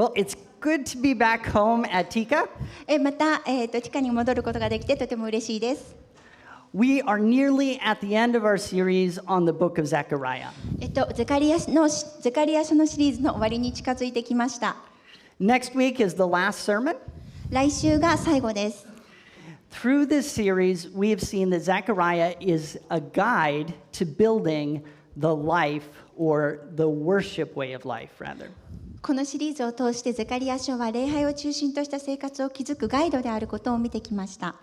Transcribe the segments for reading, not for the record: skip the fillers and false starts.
Well, it's good to be back home at Tika. また、ティカに戻ることができてとても嬉しいです。We are nearly at the end of our series on the book of Zechariah. ゼカリア書のシリーズの終わりに近づいてきました。Next week is the last sermon. 来週が最後です。Through this series, we have seen that Zechariah is a guide to building the life or the worship way of life, rather. このシリーズを通してゼカリア書は礼拝を中心とした生活を築くガイドであることを見てきました。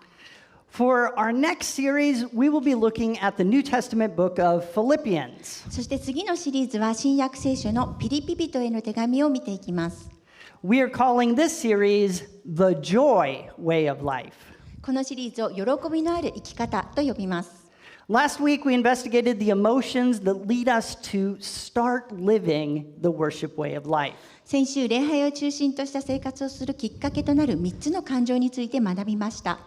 For our next series, we will be looking at the New Testament book of Philippians. そして次のシリーズは新約聖書のピリピ人への手紙を見ていきます。We are calling this series the Joy Way of Life. このシリーズを喜びのある生き方と呼びます。Last week, we investigated the emotions that lead us to start living the worship way of life. 先週、礼拝を中心とした生活をするきっかけとなる3つの感情について学びました。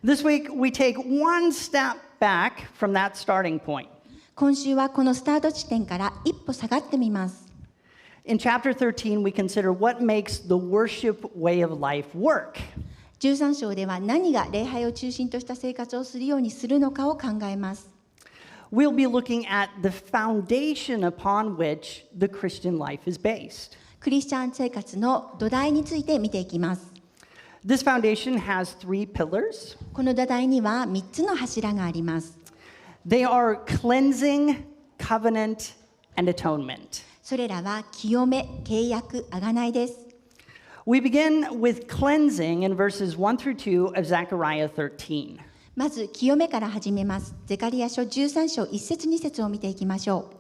This week, we take one step back from that starting point. 今週はこのスタート地点から一歩下がってみます。In chapter 13, we consider what makes the worship way of life work. 13章では何が礼拝を中心とした生活をするようにするのかを考えます。We'll be looking at the foundation upon which the Christian life is based. クリスチャン生活の土台について見ていきます。This foundation has three pillars. この土台には3つの柱があります。They are cleansing, covenant, and atonement. それらは清め、契約、贖いです。We begin with cleansing in verses 1 through 2 of Zechariah 13. まず清めから始めます。ゼカリア書13章1節2節を見ていきましょう。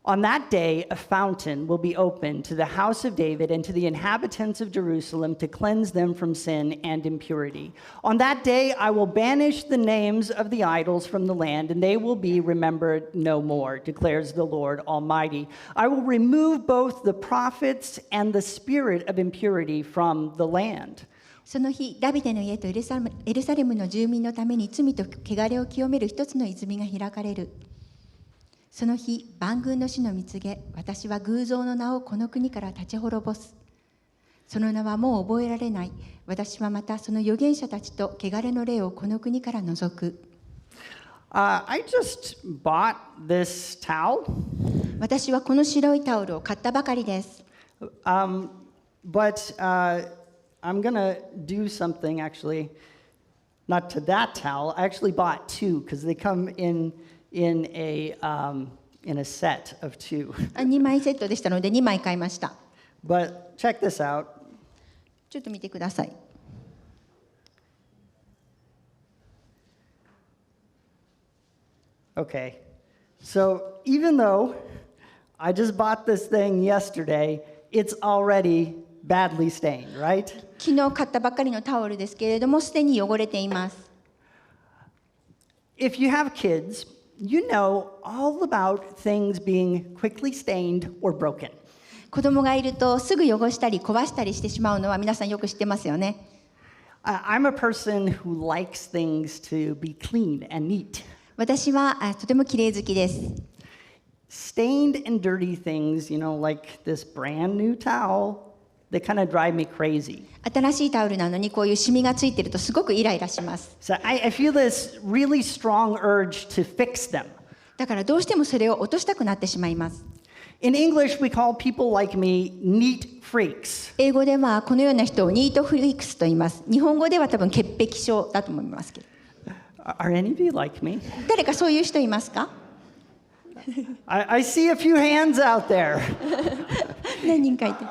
On that day, a fountain will be opened to the house of David and to the inhabitants of Jerusalem to cleanse them from sin and impurity. On that day, I will banish the names of the idols from the land, and they will be remembered no more, declares the Lord Almighty. I will remove both the prophets and the spirit of impurity from the land. その日、ダビデの家とエルサレムの住民のために罪と汚れを清める一つの泉が開かれる。その日、万軍の主の御告げ、私は偶像の名をこの国から立ち滅ぼす。その名はもう覚えられない。私はまたその預言者たちと汚れの霊をこの国から除く。I just bought this towel. 私はこの白いタオルを買ったばかりです。But I'm going to do something actually, not to that towel. I actually bought two because they come in a set of two. 2枚セットでしたので2枚買いました。But check this out. ちょっと見てください。Okay. So even though I just bought this thing yesterday, it's already badly stained, right? 昨日買ったばっかりのタオルですけれども、すでに汚れています。If you have kids, you know all about things being quickly stained or broken. 子供がいるとすぐ汚したり壊したりしてしまうのは皆さんよく知ってますよね。I'm a person who likes things to be clean and neat. 私はとても綺麗好きです。Stained and dirty things, like this brand new towel, they kind of drive me crazy. 新しいタオルなのにこういうシミがついてるとすごくイライラします。So I feel this really strong urge to fix them. だからどうしてもそれを落としたくなってしまいます。In English, we call people like me neat freaks. 英語ではこのような人をニートフリークスと言います。日本語では多分潔癖症だと思いますけど。Are any of you like me? 誰かそういう人いますか？I see a few hands out there. 何人かいて。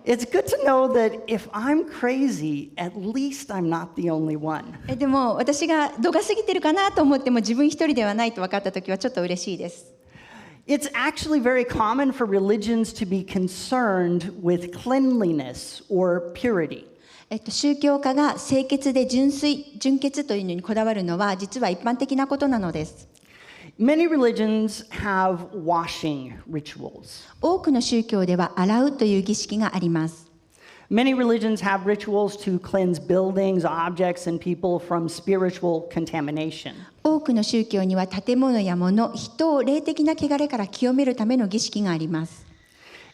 It's good to know that if I'm crazy, at least I'm not the only one. でも私が度が過ぎてるかなと思っても自分一人ではないと分かったときはちょっと嬉しいです。It's actually very common for religions to be concerned with cleanliness or purity. 宗教家が清潔で純潔というのにこだわるのは実は一般的なことなのです。Many religions have washing rituals. 多くの宗教では洗うという儀式があります。Many religions have rituals to cleanse buildings, objects, and people from spiritual contamination. 多くの宗教には建物や物、人を霊的な汚れから清めるための儀式があります。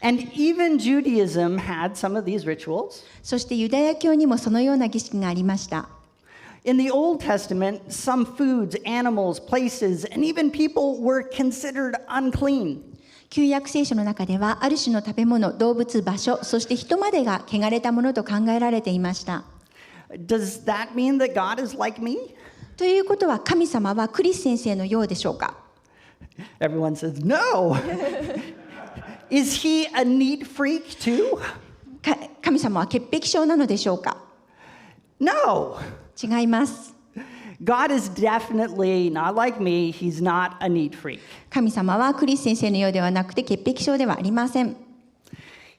And even Judaism had some of these rituals. そしてユダヤ教にもそのような儀式がありました。In the Old Testament, some foods, animals, places, and even people were considered unclean. 旧約聖書の中ではある種の食べ物、動物、場所、そして人までが汚れたものと考えられていました。Does that mean that God is like me? ということは神様はクリス先生のようでしょうか？ Everyone says, no. Is he a neat freak too? 神様は潔癖症なのでしょうか？ No. 違います。God is definitely not like me. He's not a neat freak. 神様はクリス先生のようではなくて潔癖症ではありません。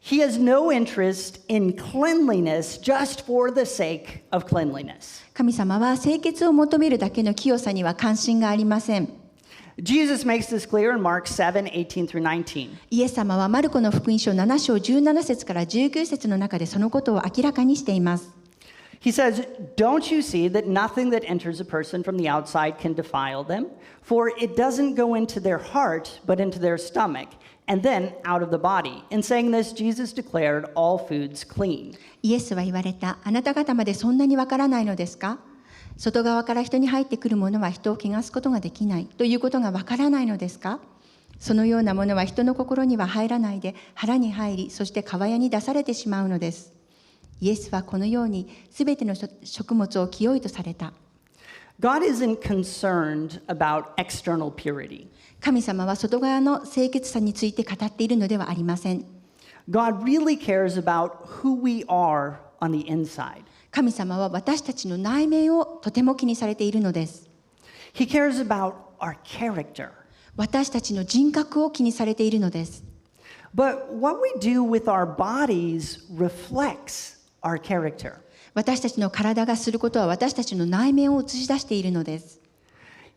He has no interest in cleanliness just for the sake of cleanliness. 神様は清潔を求めるだけの清さには関心がありません。Jesus makes this clear in Mark 7:18 through 19. イエス様はマルコの福音書7章17節から19節の中でそのことを明らかにしています。He says, "Don't you see that nothing that enters a person from the outside can defile them? For it doesn't go into their heart, but into their stomach, and then out of the body." In saying this, Jesus declared all foods clean. イエスは言われた。あなた方までそんなにわからないのですか？外側から人に入ってくるものは人を汚すことができないということがわからないのですか？そのようなものは人の心には入らないで腹に入り、そして川屋に出されてしまうのです。イエスはこのようにすべての食物を清いとされた。God isn't concerned about external purity. 神様は外側の清潔さについて語っているのではありません。God really cares about who we are on the inside. 神様は私たちの内面をとても気にされているのです。He cares about our character. 私たちの人格を気にされているのです。But what we do with our bodies reflects our character. 私たちの体がすることは私たちの内面を映し出しているのです。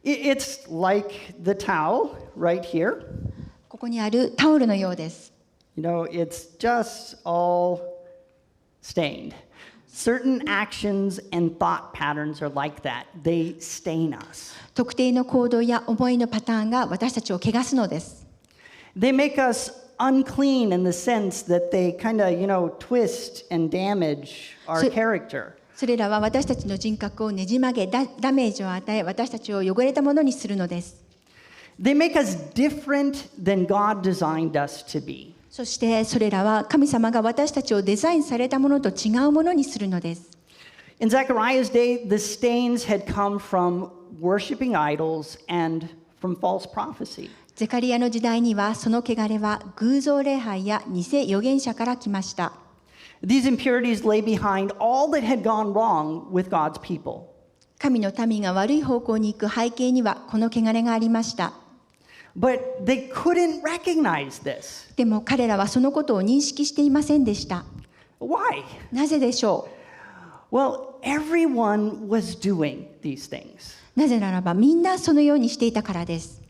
It's like the towel right here. ここにあるタオルのようです。You know, it's just all stained. Certain actions and thought patterns are like that. They stain us. 特定の行動や思いのパターンが私たちを汚すのです。They make us unclean in the sense that they kind of, twist and damage our character. それらは私たちの人格をねじ曲げ、ダメージを与え、私たちを汚れたものにするのです。They make us different than God designed us to be. そしてそれらは神様が私たちをデザインされたものと違うものにするのです。In Zechariah's day, the stains had come from worshiping idols and from false prophecy. ゼカリアの時代にはその汚れは偶像礼拝や偽預言者から来ました。These impurities lay behind all that had gone wrong with God's people. 神の民が悪い方向に行く背景にはこの汚れがありました。But they couldn't recognize this. でも彼らはそのことを認識していませんでした。Why? なぜでしょう? Well, everyone was doing these things. なぜならばみんなそのようにしていたからです。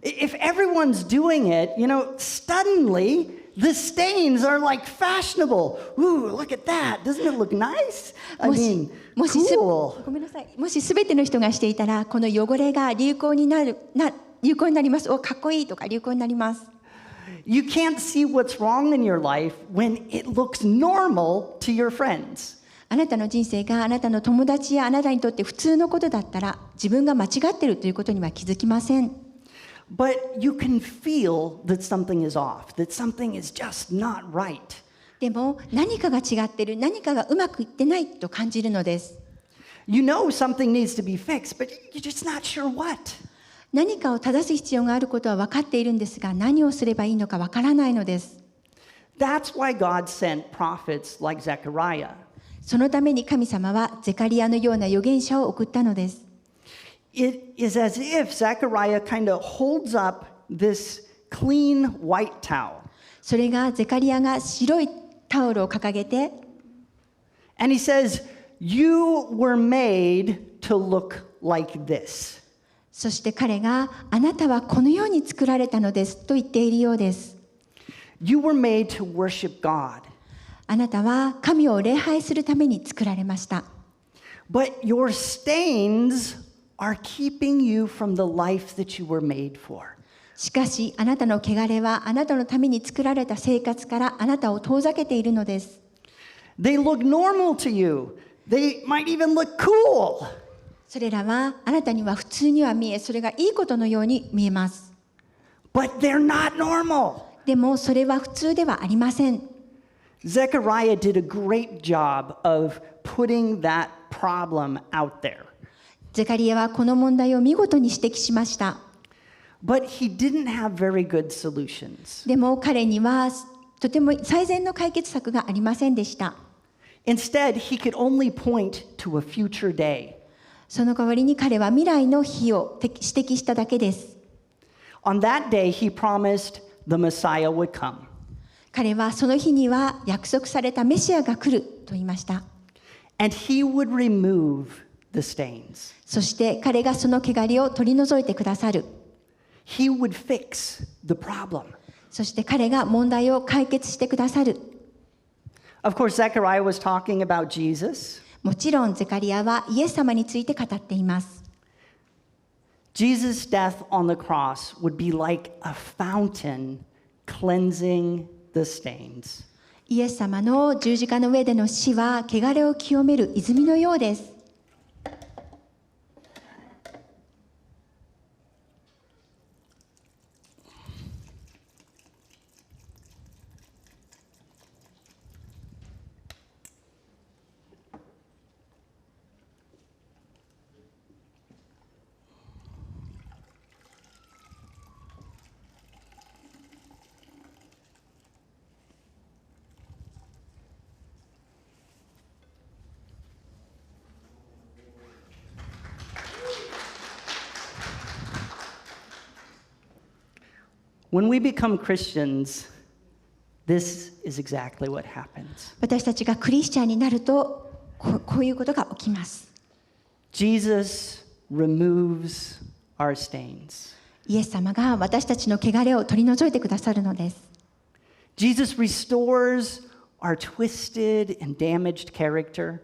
If everyone's doing it, suddenly the stains are like fashionable. Ooh, look at that. Doesn't it look nice? I mean, cool. ごめんなさい。もし全ての人がしていたら、この汚れが流行になります。かっこいいとか流行になります。You can't see what's wrong in your life when it looks normal to your friends. あなたの人生があなたの友達やあなたにとって普通のことだったら、自分が間違っているということには気づきません。But you can feel that something is off, that something is just not right. でも何かが違っている、何かがうまくいってないと感じるのです。You know something needs to be fixed, but you're just not sure what. 何かを正す必要があることは分かっているんですが、何をすればいいのか分からないのです。That's why God sent prophets like Zechariah. そのために神様はゼカリアのような預言者を送ったのです。It is as if Zechariah kind of holds up this clean white towel. それがゼカリアが白いタオルを掲げて、And he says, "You were made to look like this." そして彼があなたはこのように作られたのですと言っているようです。You were made to worship God. あなたは神を礼拝するために作られました。But your stains are keeping you from the life that you were made for. しかしあなたの汚れはあなたのために作られた生活からあなたを遠ざけているのです。They look normal to you. They might even look cool. それらはあなたには普通には見え、それがいいことのように見えます。But they're not normal. でもそれは普通ではありません。Zechariah did a great job of putting that problem out there. ゼカリアはこの問題を見事に指摘しました。But he didn't have very good solutions. でも彼にはとても最善の解決策がありませんでした。Instead, he could only point to a future day. その代わりに彼は未来の日を指摘しただけです。On that day, he promised the Messiah would come. 彼はその日には約束されたメシアが来ると言いました。And he would remove the stains. そして彼がその汚れを取り除いてくださる。He would fix the problem. そして彼が問題を解決してくださる。Of course, Zechariah was talking about Jesus. もちろんゼカリアはイエス様について語っています。Jesus' death on the cross would be like a fountain cleansing the stains. イエス様の十字架の上での死は汚れを清める泉のようです。When we become Christians, this is exactly what happens. 私たちがクリスチャンになるとこういうことが起きます。Jesus removes our stains. イエス様が私たちの汚れを取り除いてくださるのです。Jesus restores our twisted and damaged character.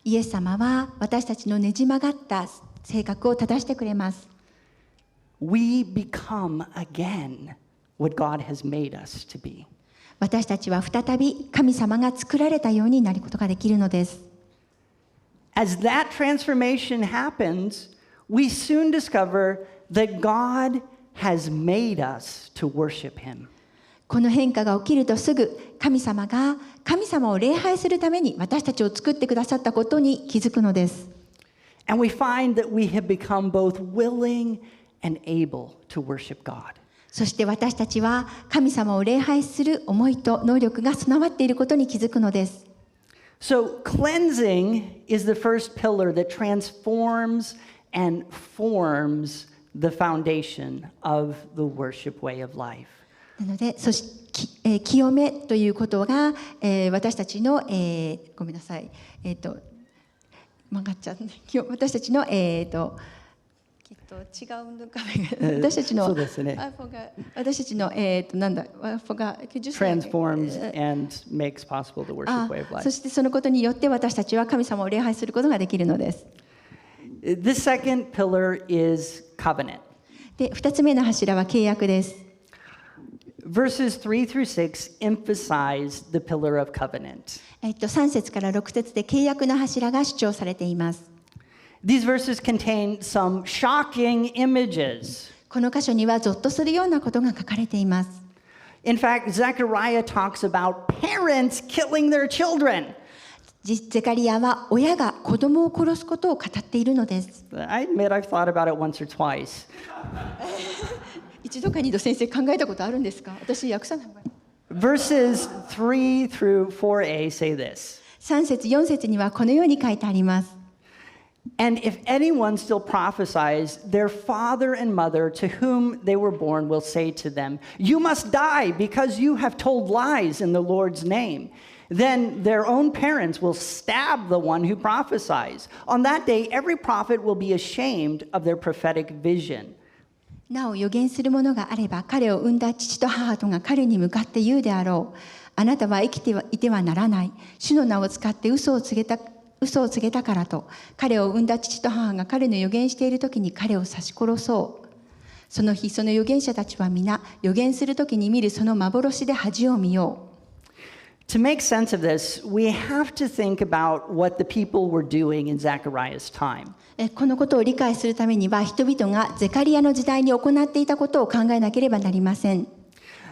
イエス様は私たちのねじ曲がった性格を正してくれます。We become again what God has made us to be. 私たちは再び神様が作られたようになることができるのです。As that transformation happens, we soon discover that God has made us to worship Him. この変化が起きるとすぐ神様が神様を礼拝するために私たちを作ってくださったことに気づくのです。And we find that we have become both willing and able to worship God. そして私たちは神様を礼拝する思いと能力が備わっていることに気づくのです。So cleansing is the first pillar that transforms and forms the foundation of the worship way of life. なので、清めということが、私たちの、ごめんなさい、曲がっちゃう、私たちの、きっと違うのか私たちの、そうですね。私たちの、なんだ、Transforms and makes possible the worship way of life. そしてそのことによって私たちは神様を礼拝することができるのです。The second pillar is covenant. で、2つ目の柱は契約です。Verses 3 through 6 emphasize the pillar of covenant. 3節から6節で契約の柱が主張されています。These verses contain some shocking images. この箇所にはゾッとするようなことが書かれています。In fact, Zechariah talks about parents killing their children. ゼカリアは親が子供を殺すことを語っているのです。I admit I've thought about it once or twice. 一度か二度先生考えたことあるんですか？私訳さない方がいい。Verses 3 through 4a say this. 3節4節にはこのように書いてあります。And if anyone still prophesies, their father and mother to whom they were born will say to them, "You must die because you have told lies in the Lord's name." Then their own parents will stab the one who prophesies. On that day, every prophet will be ashamed of their prophetic vision. なお預言する者があれば彼を産んだ父と母とが彼に向かって言うであろう。あなたは生きていてはならない。主の名を使って嘘を告げたからと彼を産んだ父と母が彼の預言している時に彼を刺し殺そう。その日、その預言者たちは皆、預言するときに見るその幻で恥を見よう。To make sense of this, we have to think about what the people were doing in Zechariah's time. このことを理解するためには、人々がゼカリヤの時代に行っていたことを考えなければなりません。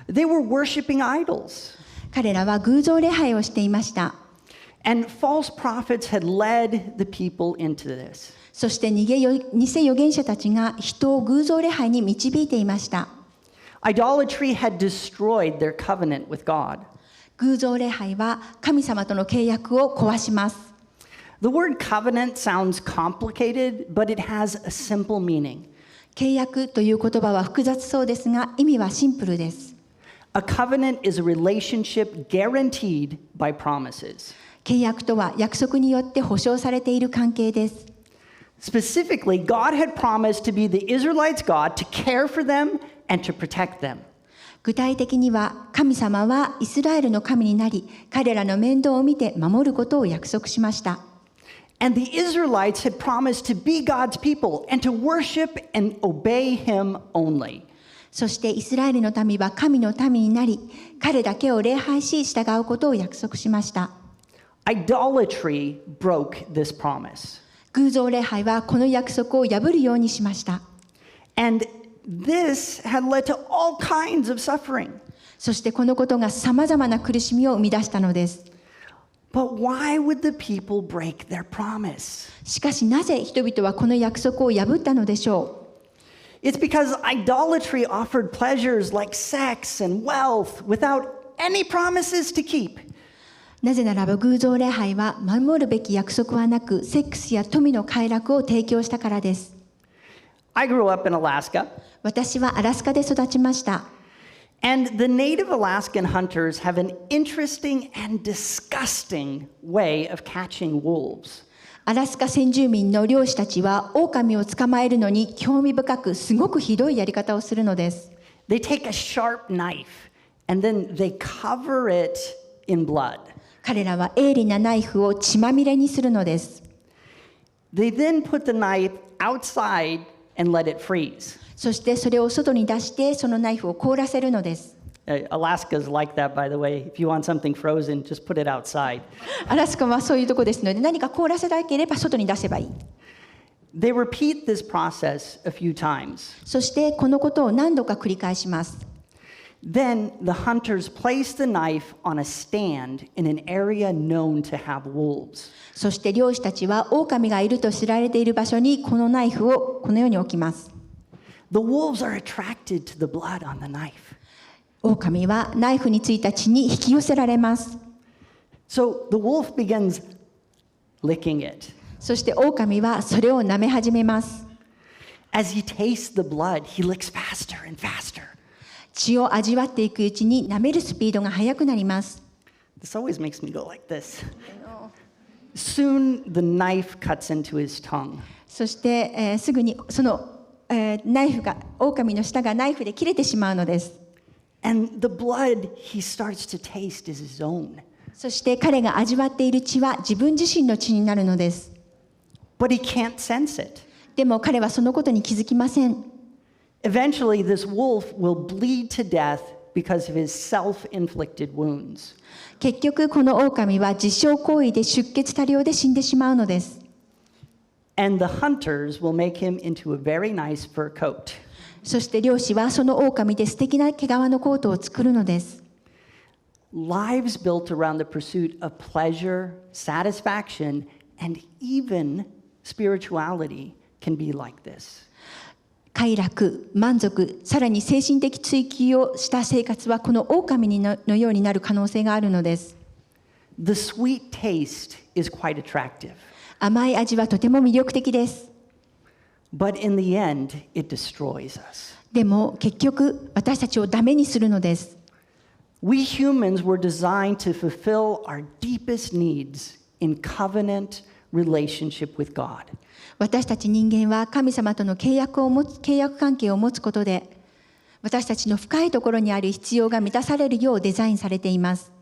They were worshiping idols. 彼らは偶像礼拝をしていました。And false prophets had led the people into this. そして偽預言者たちが人を偶像礼拝に導いていました。Idolatry had destroyed their covenant with God. 偶像礼拝は神様との契約を壊します。The word covenant sounds complicated, but it has a simple meaning. 契約という言葉は複雑そうですが、意味はシンプルです。A covenant is a relationship guaranteed by promises. 契約とは約束によって保証されている関係です。Specifically, God had promised to be the Israelites' God, to care for them and to protect them. 具体的には、神様はイスラエルの神になり、彼らの面倒を見て守ることを約束しました。And the Israelites had promised to be God's people and to worship and obey Him only. そしてイスラエルの民は神の民になり、彼だけを礼拝し従うことを約束しました。Idolatry broke this promise. 偶像礼拝はこの約束を破るようにしました。And this had led to all kinds of suffering. そしてこのことがさまざまな苦しみを生み出したのです。But why would the people break their promise? しかしなぜ人々はこの約束を破ったのでしょう。 It's because idolatry offered pleasures like sex and wealth without any promises to keep. なぜならば偶像礼拝は守るべき約束はなく、セックスや富の快楽を提供したからです。I grew up in Alaska. 私はアラスカで育ちました。And the native Alaskan hunters have an interesting and disgusting way of catching wolves. アラスカ先住民の漁師たちは狼を捕まえるのに興味深く、すごくひどいやり方をするのです。They take a sharp knife and then they cover it in blood. 彼らは鋭利なナイフを血まみれにするのです。They then put the knife outside and let it freeze. そしてそれを外に出してそのナイフを凍らせるのです。Alaska's like that, by the way. If you want something frozen, just put it outside. アラスカはそういうとこですので、何か凍らせたければ外に出せばいい。They repeat this process a few times. そしてこのことを何度か繰り返します。Then the hunters place the knife on a stand in an area known to have wolves. そして漁師たちは狼がいると知られている場所にこのナイフをこのように置きます。The wolves are attracted to the blood on the knife. 狼はナイフについた血に引き寄せられます。So the wolf begins licking it. そして狼はそれを舐め始めます。As he tastes the blood, he licks faster and faster. 血を味わっていくうちに舐めるスピードが速くなります。This always makes me go like this. Soon the knife cuts into his tongue. そして、すぐにその、ナイフが狼の舌がナイフで切れてしまうのです。And the blood he starts to taste is his own. そして彼が味わっている血は自分自身の血になるのです。But he can't sense it. でも彼はそのことに気づきません。Eventually, this wolf will bleed to death because of his self-inflicted wounds. 結局この狼は自傷行為で出血多量で死んでしまうのです。And the hunters will make him into a very nice fur coat. そして漁師はその狼で素敵な毛皮のコートを作るのです。Lives built around the pursuit of pleasure, satisfaction, and even spirituality can be like this. 快楽、満足、さらに精神的追求をした生活はこの狼のようになる可能性があるのです。The sweet taste is quite attractive. 甘い味はとても魅力的です。But in the end, it destroys us. でも結局私たちをダメにするのです。We humans were designed to fulfill our deepest needs in covenant relationship with God. 私たち人間は神様との契約関係を持つことで、私たちの深いところにある必要が満たされるようデザインされています。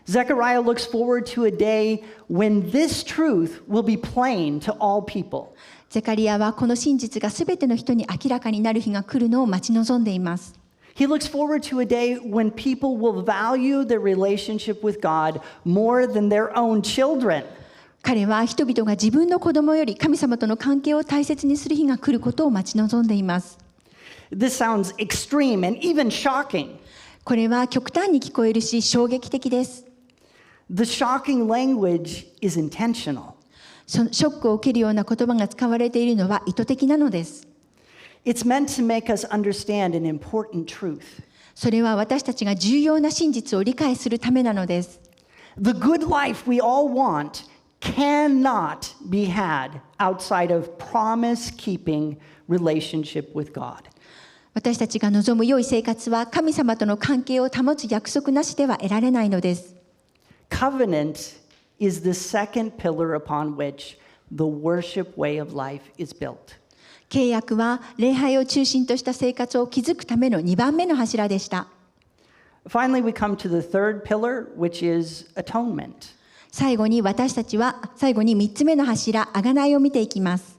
Zechariah looks forward to a day when this truth will be plain to all people. ゼカリアはこの真実がすべての人に明らかになる日が来るのを待ち望んでいます。He looks forward to a day when people will value their relationship with God more than their own children. 彼は人々が自分の子供より神様との関係を大切にする日が来ることを待ち望んでいます。This sounds extreme and even shocking. これは極端に聞こえるし衝撃的です。The shocking language is intentional. ショックを受けるような言葉が使われているのは意図的なのです。It's meant to make us understand an important truth. それは私たちが重要な真実を理解するためなのです。The good life we all want cannot be had outside of promise-keeping relationship with God. 私たちが望む良い生活は神様との関係を保つ約束なしでは得られないのです。Covenant is the second pillar upon which the worship way of life is built. 契約は礼拝を中心とした生活を築くための2番目の柱でした。Finally, we come to the third pillar, which is atonement. 最後に3つ目の柱、贖いを見ていきます。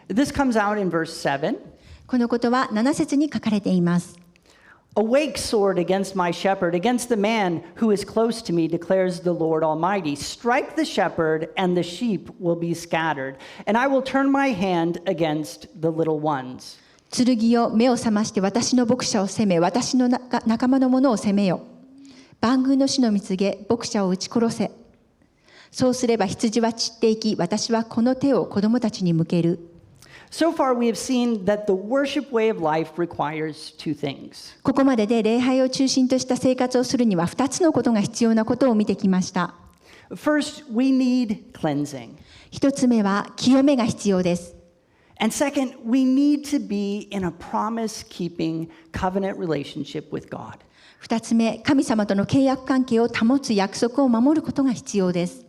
This comes out in verse 7. このことは7節に書かれています。Awake, sword, against my shepherd, against the man who is close to me, declares the Lord Almighty. Strike the shepherd, and the sheep will be scattered, and I will turn my hand against the little ones. 剣よ、目を覚まして私の牧者を責め、私の仲間の者を責めよ。万軍の主の見告げ、牧者を撃ち殺せ。そうすれば羊は散っていき、私はこの手を子供たちに向ける。So far, we have seen that the worship way of life requires two things. ここまでで礼拝を中心とした生活をするには2つのことが必要なことを見てきました。First, we need cleansing. 1つ目は清めが必要です。And second, we need to be in a promise-keeping covenant relationship with God. 2つ目、神様との契約関係を保つ約束を守ることが必要です。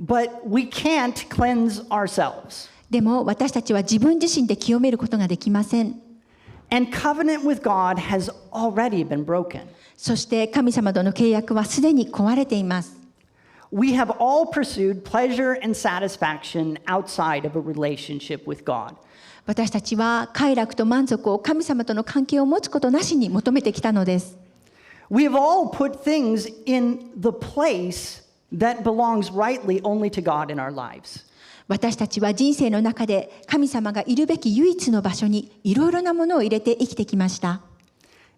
But we can't cleanse ourselves. でも私たちは自分自身で清めることができません。And covenant with God has already been broken. そして神様との契約はすでに壊れています。We have all pursued pleasure and satisfaction outside of a relationship with God. 私たちは快楽と満足を神様との関係を持つことなしに求めてきたのです。We have all put things in the place that belongs rightly only to God in our lives. 私たちは人生の中で神様がいるべき唯一の場所にいろいろなものを入れて生きてきました。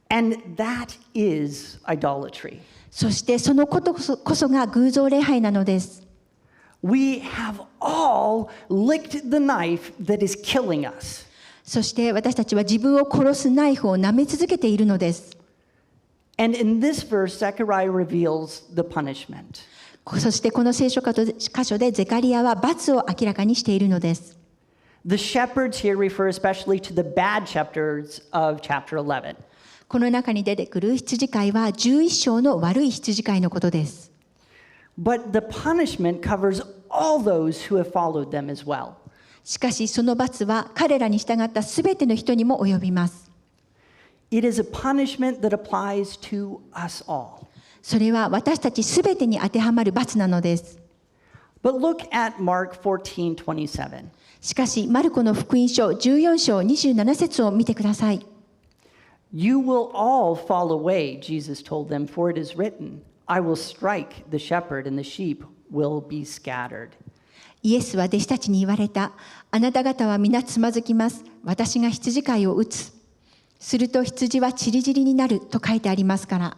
And that is idolatry. そしてそのことこそが偶像礼拝なのです。We have all licked the knife that is killing us. そして私たちは自分を殺すナイフを舐め続けているのです。And in this verse, Zechariah reveals the punishment. そしてこの聖書箇所でゼカリアは罰を明らかにしているのです。The shepherds here refer especially to the bad shepherds of chapter 11. この中に出てくる羊飼いは11章の悪い羊飼いのことです。But the punishment covers all those who have followed them as well. しかしその罰は彼らに従ったすべての人にも及びます。It is a punishment that applies to us all. それは私たちすべてに当てはまる罰なのです。But look at Mark 14:27. しかしマルコの福音書14章27節を見てください。You will all fall away, Jesus told them, for it is written, I will strike the shepherd and the sheep will be scattered. イエスは弟子たちに言われた。あなた方は皆つまずきます。私が羊飼いを打つ。すると羊はちりぢりになると書いてありますから。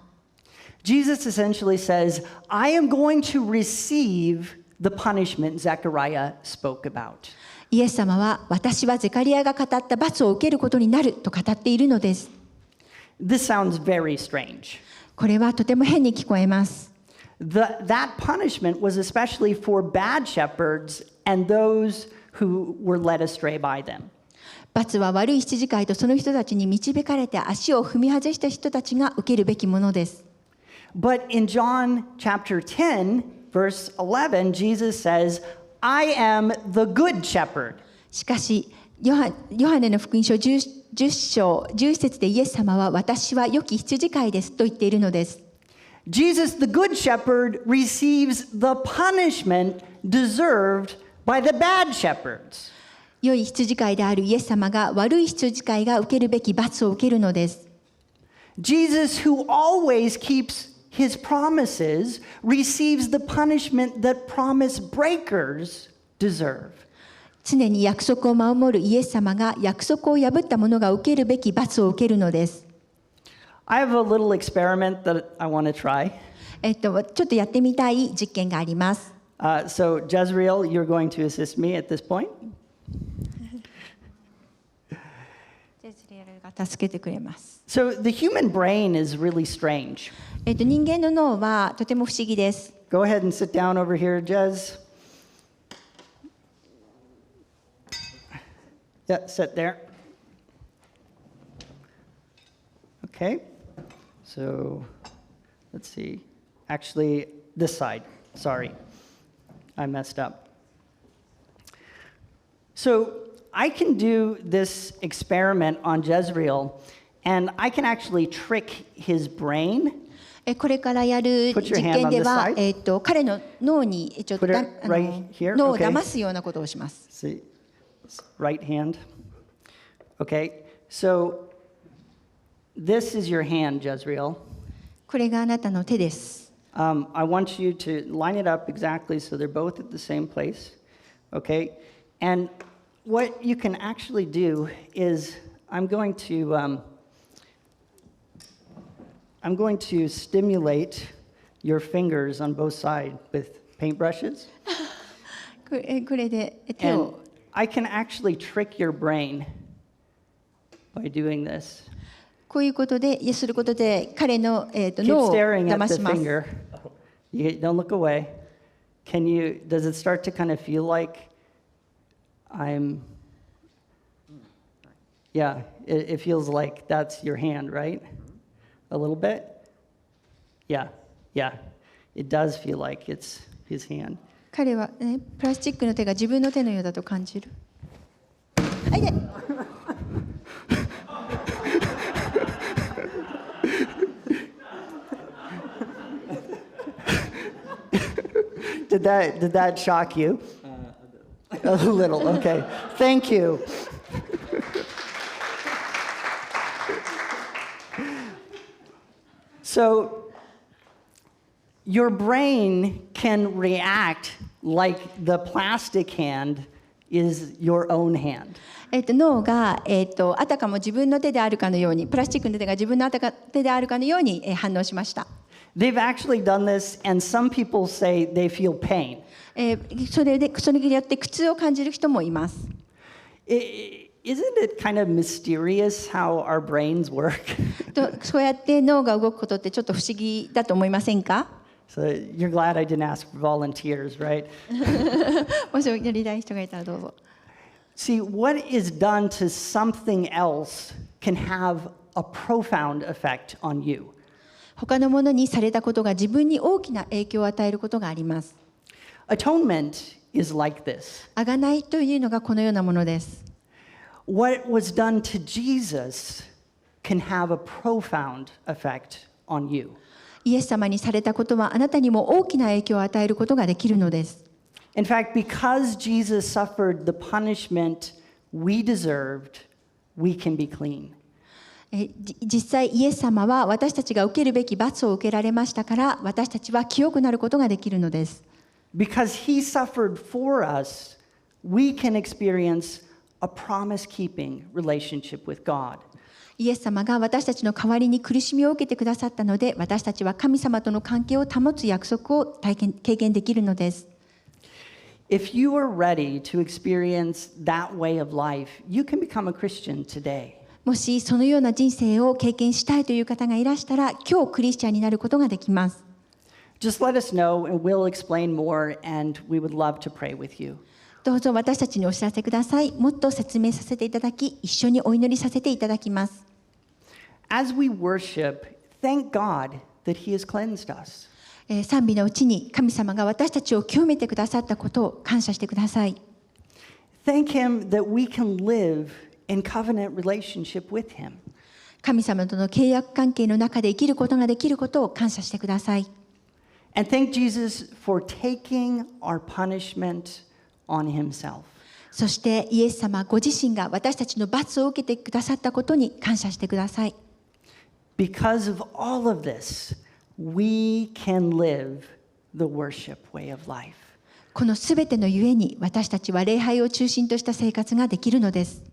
Jesus essentially says, I am going to receive the punishment Zechariah spoke about. イエス様は私はゼカリアが語った罰を受けることになると語っているのです。This sounds very strange. これはとても変に聞こえます。That punishment was especially for bad shepherds and those who were led astray by them. 罰は悪い羊飼いとその人たちに導かれて足を踏み外した人たちが受けるべきものです。But in John chapter 10, verse 11, Jesus says, I am the good shepherd. しかし、ヨハネの福音書10章11節でイエス様は私は良き羊飼いですと言っているのです。Jesus, the Good Shepherd, receives the punishment deserved by the bad shepherds. 良い羊飼いであるイエス様が悪い羊飼いが受けるべき罰を受けるのです。Jesus, who always keeps his promises, receives the punishment that promise breakers deserve. 常に約束を守るイエス様が約束を破った者が受けるべき罰を受けるのです。I have a little experiment that I want to try. ちょっとやってみたい実験があります。So, Jezreel, you're going to assist me at this point. ジェズリエルが助けてくれます。So, the human brain is really strange. 人間の脳はとても不思議です。Go ahead and sit down over here, Jez. Yeah, sit there. Okay. So, let's see. Actually, this side. Sorry. I messed up. So, I can do this experiment on Jezreel, and I can actually trick his brain. これからやる実験では、彼の脳にちょっと脳を騙すようなことをします。See, right hand. Okay. So, this is your hand, Jezreel. これがあなたの手です。I want you to line it up exactly so they're both at the same place. Okay? And what you can actually do is I'm going to stimulate your fingers on both sides with paintbrushes. これで手 And を I can actually trick your brain by doing this. こういうことですることで彼の、Keep 脳を staring 騙 at し the ます。 finger. Don't look away. Does it start to kind of feel like yeah, it feels like that's your hand, right? A little bit? Yeah. It does feel like it's his hand. 彼は、プラスチックの手が自分の手のようだと感じる。あいで。Did that shock you? A little, okay. Thank you. So, your brain can react like the plastic hand is your own hand. 脳が、あたかも自分の手であるかのように、プラスチックの手が自分の手であるかのように、反応しました。They've actually done this, and some people say they feel pain. それによって苦痛を感じる人もいます。Isn't it kind of mysterious how our brains work? そうやって脳が動くことってちょっと不思議だと思いませんか？ So you're glad I didn't ask for volunteers, right? もしやりたい人がいたらどうぞ。See, what is done to something else can have a profound effect on you. 他のものにされたことが自分に大きな影響を与えることがあります。Atonement is like this. 贖いというのがこのようなものです。What was done to Jesus can have a profound effect on you. イエス様にされたことはあなたにも大きな影響を与えることができるのです。In fact, because Jesus suffered the punishment we deserved, we can be clean. 実際イエス様は私たちが受けるべき罰を受けられましたから私たちは清くなることができるのです。Because he suffered for us, we can experience a promise-keeping relationship with God. イエス様が私たちの代わりに苦しみを受けてくださったので私たちは神様との関係を保つ約束を経験できるのです。If you are ready to experience that way of life, you can become a Christian today. もしそのような人生を経験したいという方がいらしたら今日クリスチャンになることができます。Just let us know and we'll explain more and we would love to pray with you. どうぞ私たちにお知らせください。もっと説明させていただき、一緒にお祈りさせていただきます。As we worship, thank God that He has cleansed us. 賛美のうちに神様が私たちを清めてくださったことを感謝してください。Thank Him that we can live in covenant relationship with Him. 神様との契約関係の中で生きることができることを感謝してください。And thank Jesus for taking our punishment on himself. そしてイエス様ご自身が私たちの罰を受けてくださったことに感謝してください。Because of all of this, we can live the worship way of life. このすべてのゆえに私たちは礼拝を中心とした生活ができるのです。